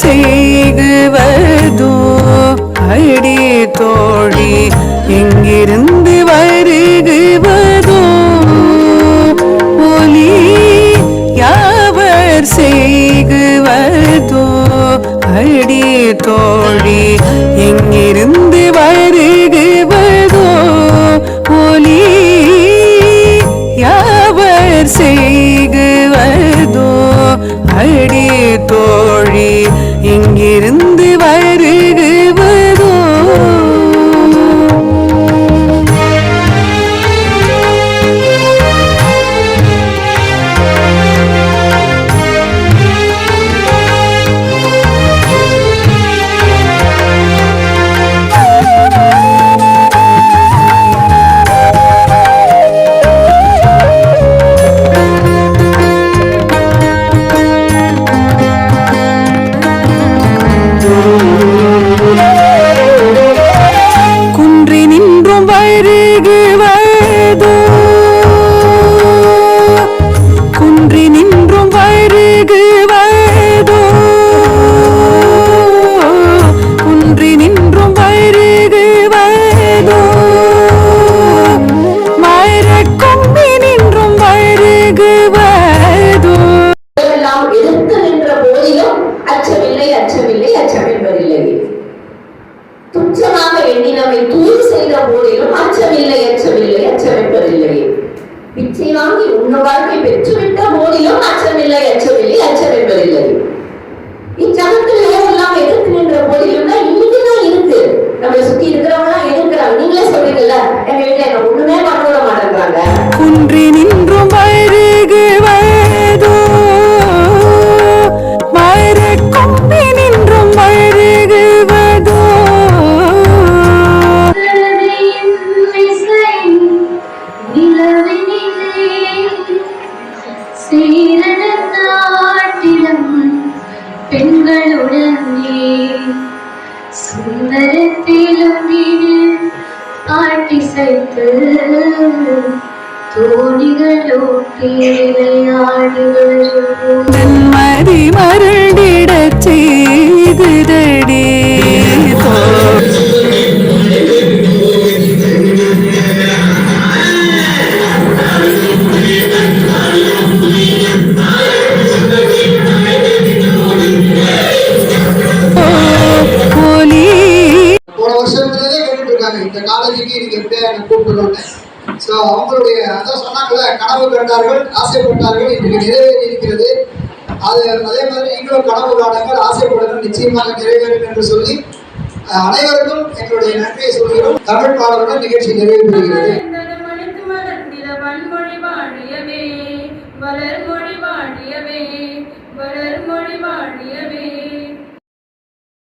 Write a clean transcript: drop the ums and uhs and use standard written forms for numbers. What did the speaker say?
செய்குவதோ அடி தோழி எங்கிருந்து வருகுவதோ ஒலி யாவர் செய்குவதோ அடி தோழி எங்கிருந்து வருகுவதோ ஒலி யாவர் செய்குவதோ அடி தோழி எங்கிருந்து வருகுவதோ மதி மருண்டிடச் செய்தடி இந்த காலேஜுக்கு நீங்க எப்படியா கூப்பிடணும்னு. ஸோ அவங்களுடைய அதான் சொன்னாங்கல்ல, கனவு கண்டார்கள், ஆசைப்பட்டார்கள், இன்றைக்கு நிறைவேறி இருக்கிறது. அது அதே மாதிரி நீங்களும் கனவு காணுங்கள், ஆசைப்படுங்கள், நிச்சயமாக நிறைவேறும் என்று சொல்லி அனைவருக்கும் எங்களுடைய நன்றியை சொல்கிறோம். தமிழ் பாடலுடன் நிகழ்ச்சி நிறைவு பெறுகிறது. வளர்மொழி வாழியவே, வளர்மொழி வாழியவே, வளர்